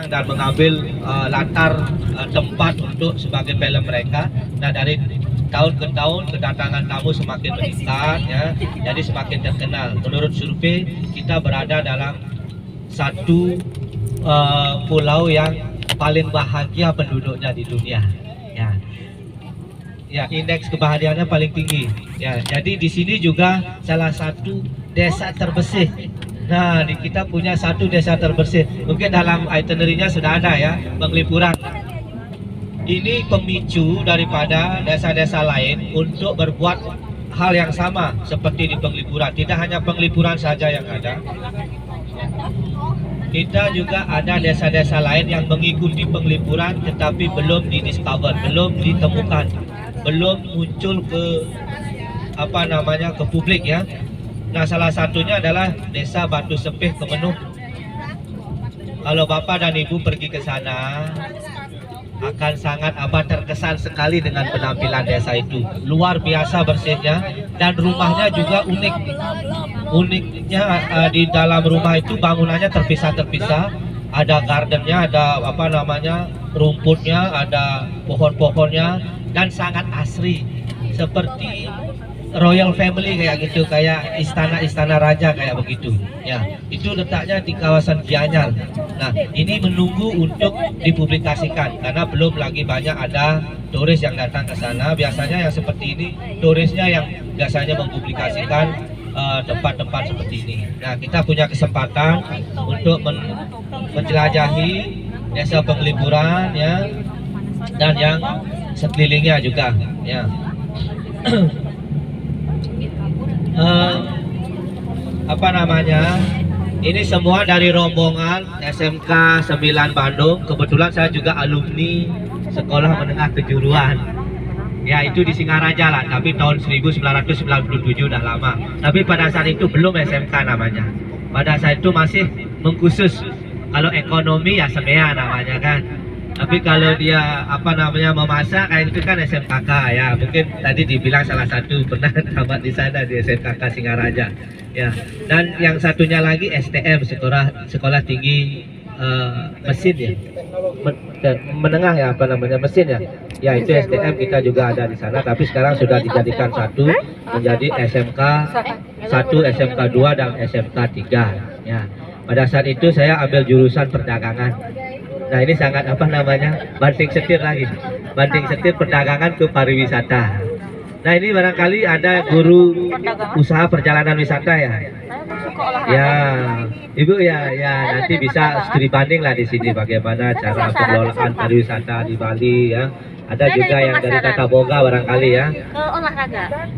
dan mengambil latar tempat untuk sebagai film mereka. Nah, dari tahun ke tahun kedatangan tamu semakin meningkat ya, jadi semakin terkenal. Menurut survei kita berada dalam satu pulau yang paling bahagia penduduknya di dunia ya. Ya, indeks kebahagiaannya paling tinggi ya. Jadi di sini juga salah satu desa terbersih. Nah, kita punya satu desa terbersih. Mungkin dalam itinerary-nya sudah ada ya, Penglipuran. Ini pemicu daripada desa-desa lain untuk berbuat hal yang sama seperti di Penglipuran. Tidak hanya Penglipuran saja yang ada. Kita juga ada desa-desa lain yang mengikuti Penglipuran tetapi belum didiscover, belum ditemukan, belum muncul ke ke publik ya. Nah, salah satunya adalah Desa Batu Sepih Kemenuh. Kalau Bapak dan Ibu pergi ke sana akan sangat terkesan sekali dengan penampilan desa itu. Luar biasa bersihnya dan rumahnya juga unik. Uniknya di dalam rumah itu bangunannya terpisah-terpisah. Ada gardennya, ada rumputnya, ada pohon-pohonnya dan sangat asri. Seperti royal family kayak gitu, kayak istana raja kayak begitu ya. Itu letaknya di kawasan Gianyar. Nah, ini menunggu untuk dipublikasikan karena belum lagi banyak ada turis yang datang ke sana. Biasanya yang seperti ini turisnya yang biasanya mempublikasikan tempat-tempat seperti ini. Nah, kita punya kesempatan untuk menjelajahi desa Penglipuran ya, dan yang sekelilingnya juga ya. Ini semua dari rombongan SMK 9 Bandung. Kebetulan saya juga alumni Sekolah Menengah Kejuruan ya, itu di Singaraja lah, tapi tahun 1997 udah lama. Tapi pada saat itu belum SMK namanya, pada saat itu masih mengkhusus. Kalau ekonomi ya SEMEA namanya kan, tapi kalau dia memasak kayak itu kan SMKK ya. Mungkin tadi dibilang salah satu pernah tamat di sana di SMKK Singaraja ya. Dan yang satunya lagi STM, sekolah tinggi mesin ya, menengah ya, mesin ya. Ya, itu STM kita juga ada di sana, tapi sekarang sudah dijadikan satu menjadi SMK 1, SMK 2 dan SMK 3 ya. Pada saat itu saya ambil jurusan perdagangan. Nah, ini sangat banting setir lagi, banting setir perdagangan ke pariwisata. Nah, ini barangkali ada guru usaha perjalanan wisata ya. Ya, Ibu ya, nanti bisa studi banding lah di sini bagaimana cara pengelolaan pariwisata di Bali ya. Ada juga yang dari Tata Boga barangkali ya. Olahraga.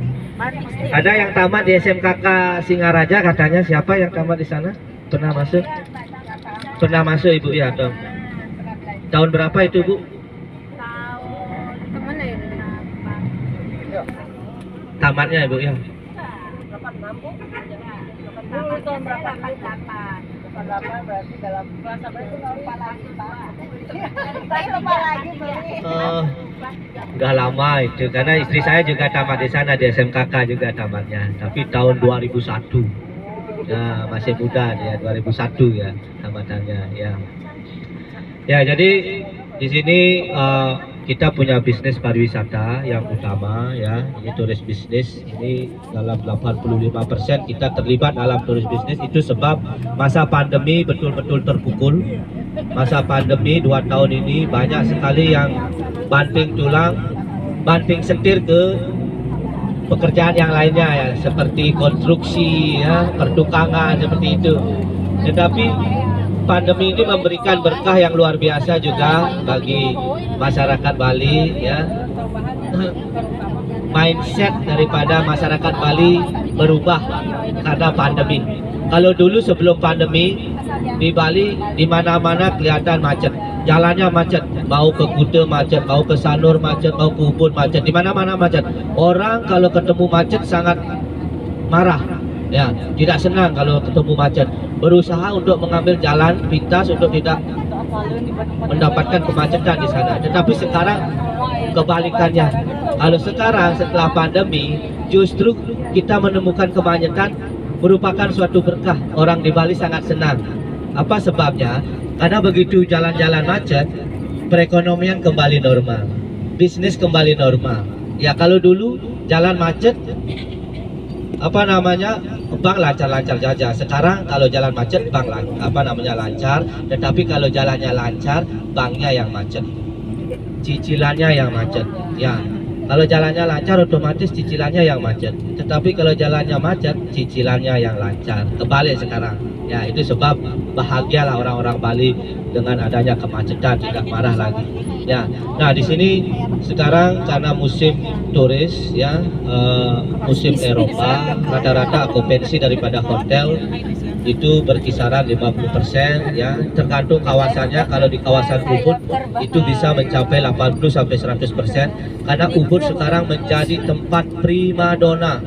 Ada yang tamat di SMKK Singaraja katanya. Siapa yang tamat di sana? Pernah masuk? Pernah masuk Ibu ya, dong. Tahun berapa itu Bu? Tamatnya Ibu ya? Tahun berapa? 88 berarti dalam bahasa itu lupa lagi Pak. Saya lupa lagi beli. Udah lama itu, karena istri saya juga tamat di sana di SMKK juga tamatnya, tapi tahun 2001. Ya, masih muda dia, 2001 ya tamatannya ya. Ya, jadi di sini kita punya bisnis pariwisata yang utama ya, ini turis bisnis. Ini dalam 85% kita terlibat dalam turis bisnis. Itu sebab masa pandemi betul-betul terpukul. Masa pandemi 2 tahun ini banyak sekali yang banting tulang, banting setir ke pekerjaan yang lainnya ya, seperti konstruksi ya, pertukangan seperti itu. Tetapi pandemi ini memberikan berkah yang luar biasa juga bagi masyarakat Bali ya. Mindset daripada masyarakat Bali berubah karena pandemi. Kalau dulu sebelum pandemi di Bali di mana-mana kelihatan macet, jalannya macet, mau ke Kuta macet, mau ke Sanur macet, mau ke Ubud macet, di mana-mana macet. Orang kalau ketemu macet sangat marah ya, tidak senang kalau ketemu macet, berusaha untuk mengambil jalan pintas untuk tidak mendapatkan kemacetan di sana. Tetapi sekarang kebalikannya, kalau sekarang setelah pandemi justru kita menemukan kemacetan merupakan suatu berkah. Orang di Bali sangat senang Apa sebabnya? Karena begitu jalan-jalan macet, perekonomian kembali normal, bisnis kembali normal. Ya kalau dulu jalan macet, apa namanya, bank lancar-lancar saja. Sekarang kalau jalan macet, bank lancar, tetapi kalau jalannya lancar, banknya yang macet, cicilannya yang macet. Ya, kalau jalannya lancar, otomatis cicilannya yang macet. Tetapi kalau jalannya macet, cicilannya yang lancar. Kebalik sekarang. Ya, itu sebab bahagialah orang-orang Bali dengan adanya kemacetan, tidak marah lagi. Ya, nah di sini sekarang karena musim turis, ya, musim Eropa, rata-rata okupansi daripada hotel itu berkisaran 50%, ya, tergantung kawasannya. Kalau di kawasan Ubud itu bisa mencapai 80 sampai 100%, karena Ubud sekarang menjadi tempat primadona.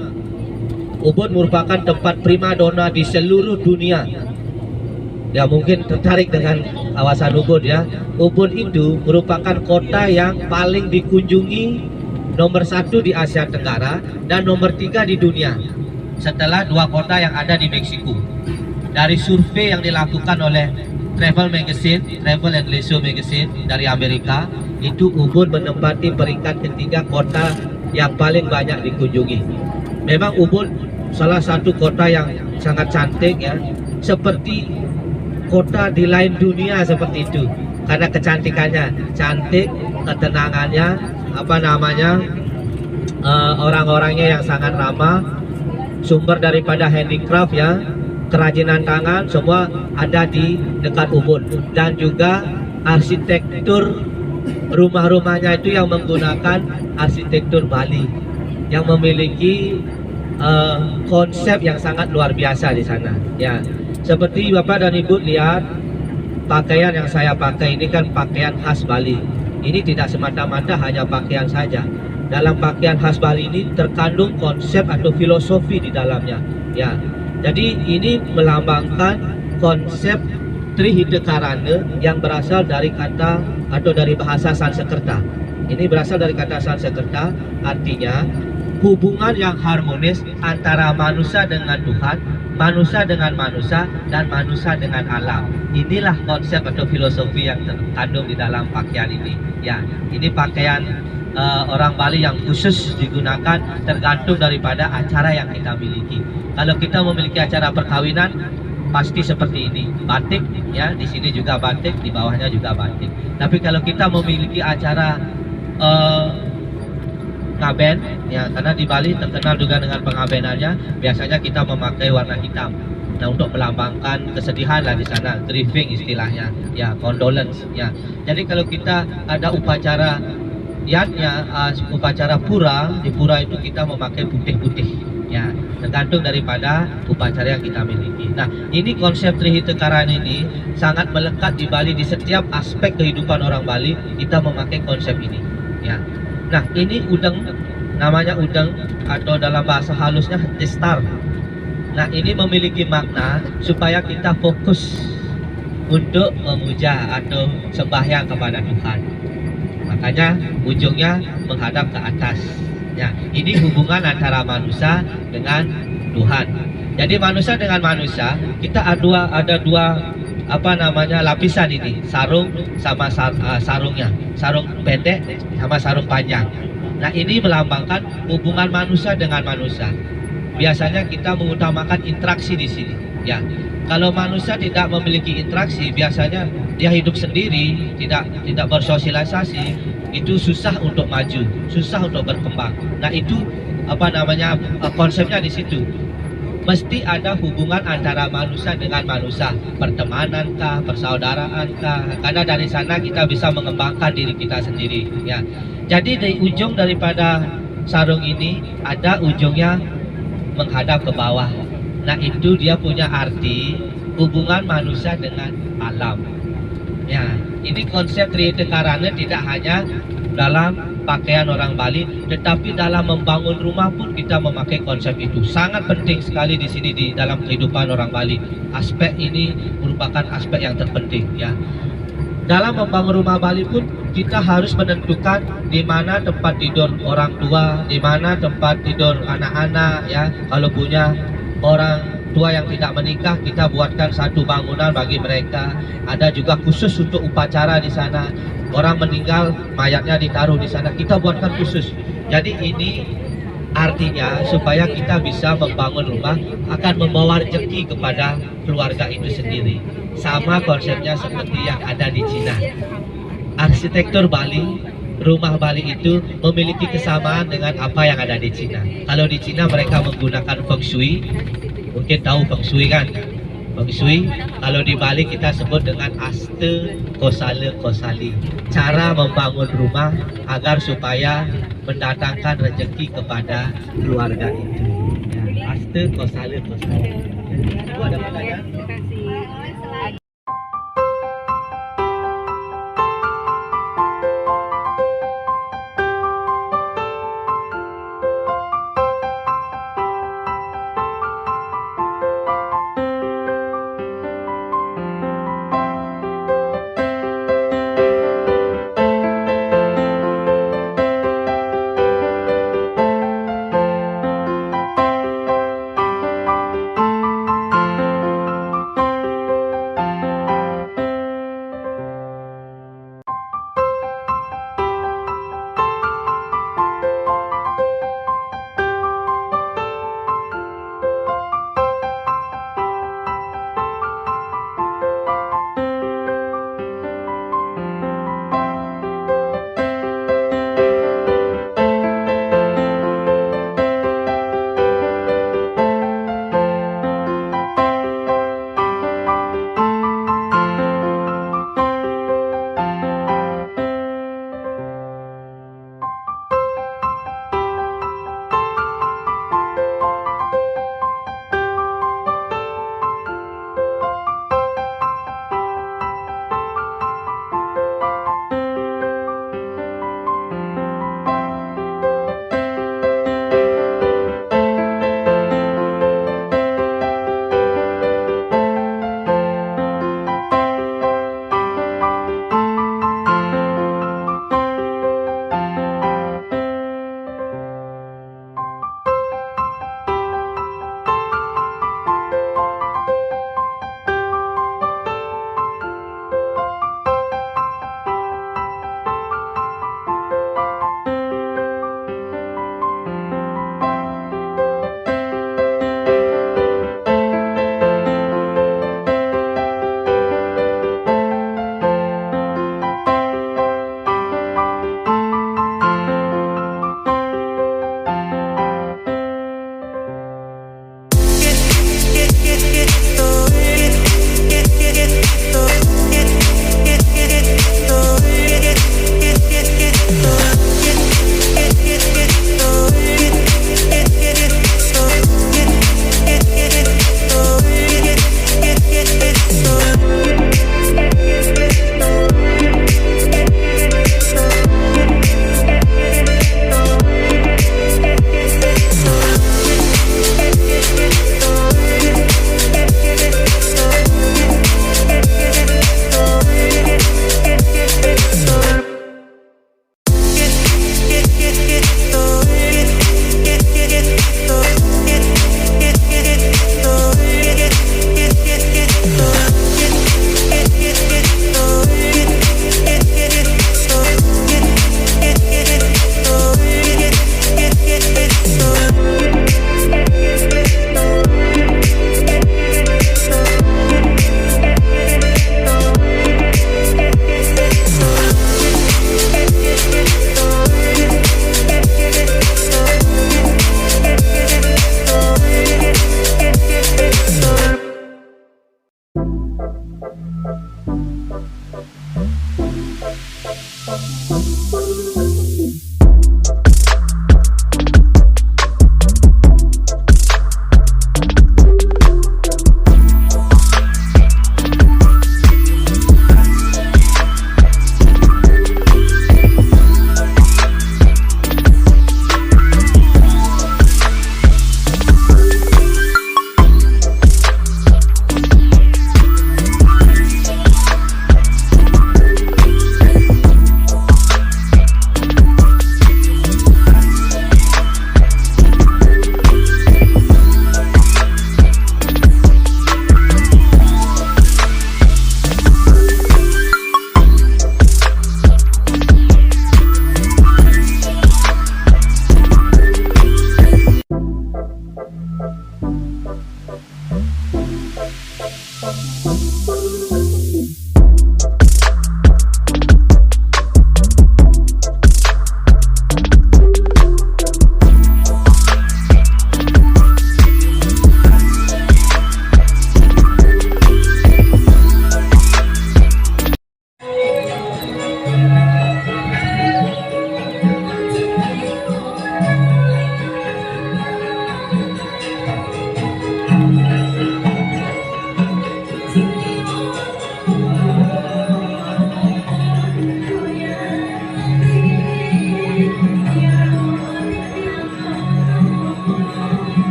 Ubud merupakan tempat primadona di seluruh dunia. Ya, mungkin tertarik dengan kawasan Ubud, ya. Ubud itu merupakan kota yang paling dikunjungi, nomor 1 di Asia Tenggara dan nomor 3 di dunia, setelah 2 kota yang ada di Meksiko. Dari survei yang dilakukan oleh Travel and Leisure Magazine dari Amerika, itu Ubud menempati peringkat ketiga kota yang paling banyak dikunjungi. Memang Ubud salah satu kota yang sangat cantik, ya, seperti kota di lain dunia seperti itu, karena kecantikannya cantik, ketenangannya, apa namanya, orang-orangnya yang sangat ramah, sumber daripada handicraft, ya, kerajinan tangan semua ada di dekat Ubud. Dan juga arsitektur rumah-rumahnya itu yang menggunakan arsitektur Bali, yang memiliki konsep yang sangat luar biasa di sana. Ya, seperti Bapak dan Ibu lihat, pakaian yang saya pakai ini kan pakaian khas Bali. Ini tidak semata-mata hanya pakaian saja. Dalam pakaian khas Bali ini terkandung konsep atau filosofi di dalamnya. Ya, jadi ini melambangkan konsep Trihita yang berasal dari kata atau dari bahasa Sanskerta. Ini berasal dari kata Sanskerta, artinya hubungan yang harmonis antara manusia dengan Tuhan, manusia dengan manusia, dan manusia dengan alam. Inilah konsep atau filosofi yang terkandung di dalam pakaian ini. Ya, ini pakaian orang Bali yang khusus digunakan tergantung daripada acara yang kita miliki. Kalau kita memiliki acara perkawinan, pasti seperti ini, batik, ya, di sini juga batik, di bawahnya juga batik. Tapi kalau kita memiliki acara ngaben, ya, karena di Bali terkenal juga dengan pengabenannya, biasanya kita memakai warna hitam. Nah, untuk melambangkan kesedihan lah di sana, grieving istilahnya, ya, condolence, ya. Jadi kalau kita ada upacara yatnya, upacara pura, di pura itu kita memakai putih-putih, ya, tergantung daripada upacara yang kita miliki. Nah, ini konsep Trihita Karana ini sangat melekat di Bali. Di setiap aspek kehidupan orang Bali kita memakai konsep ini, ya. Nah, ini udeng, namanya udeng atau dalam bahasa halusnya gestar. Nah, ini memiliki makna supaya kita fokus untuk memuja atau sembahyang kepada Tuhan. Makanya ujungnya menghadap ke atas. Ya, ini hubungan antara manusia dengan Tuhan. Jadi manusia dengan manusia, kita ada dua apa namanya lapisan ini, sarung sama sarungnya, sarung pendek sama sarung panjang. Nah, ini melambangkan hubungan manusia dengan manusia. Biasanya kita mengutamakan interaksi di sini, ya. Kalau manusia tidak memiliki interaksi, biasanya dia hidup sendiri, tidak bersosialisasi, itu susah untuk maju, susah untuk berkembang. Nah, itu apa namanya, konsepnya di situ. Mesti ada hubungan antara manusia dengan manusia, pertemanankah, persaudaraannkah, karena dari sana kita bisa mengembangkan diri kita sendiri, ya. Jadi di ujung daripada sarung ini ada ujungnya menghadap ke bawah. Nah, itu dia punya arti hubungan manusia dengan alam. Ya, ini konsep Trihita Karana tidak hanya dalam pakaian orang Bali, tetapi dalam membangun rumah pun kita memakai konsep itu. Sangat penting sekali di sini di dalam kehidupan orang Bali. Aspek ini merupakan aspek yang terpenting, ya. Dalam membangun rumah Bali pun kita harus menentukan di mana tempat tidur orang tua, di mana tempat tidur anak-anak, ya. Kalau punya orang tua yang tidak menikah, kita buatkan satu bangunan bagi mereka. Ada juga khusus untuk upacara di sana. Orang meninggal, mayatnya ditaruh di sana, kita buatkan khusus. Jadi ini artinya supaya kita bisa membangun rumah akan membawa rezeki kepada keluarga itu sendiri. Sama konsepnya seperti yang ada di Cina. Arsitektur Bali, rumah Bali itu memiliki kesamaan dengan apa yang ada di Cina. Kalau di Cina mereka menggunakan feng shui, mungkin tahu feng shui kan? Feng shui, kalau di Bali kita sebut dengan aste kosala kosali. Cara membangun rumah agar supaya mendatangkan rezeki kepada keluarga itu. Ya, aste kosala kosali. Ibu ada pertanyaan?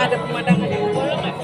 Ada pemandangan yang bolong nggak?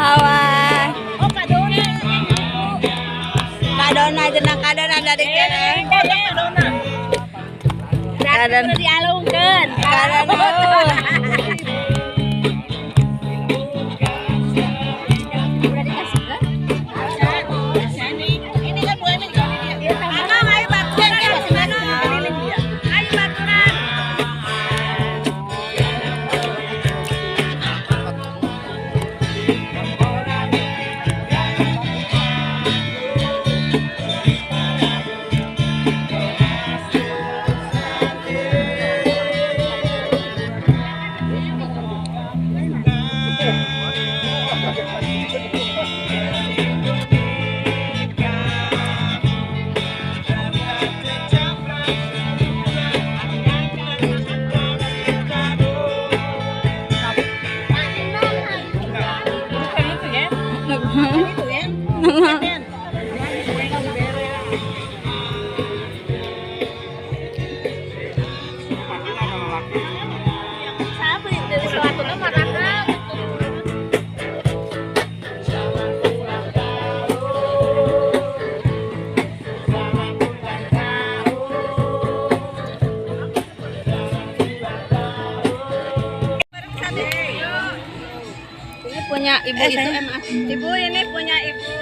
Hawa. Oh, Kak Dona. Kak Dona jeneng Kak Dona dari kene. Kak Dona dialungkeun. Kak Dona. Udah dikasih kan? Ini kan Bu Emin kan dia. Akang ayo baturan ya mana? Ayo baturan. Ini punya ibu itu MA. Ibu ini punya ibu.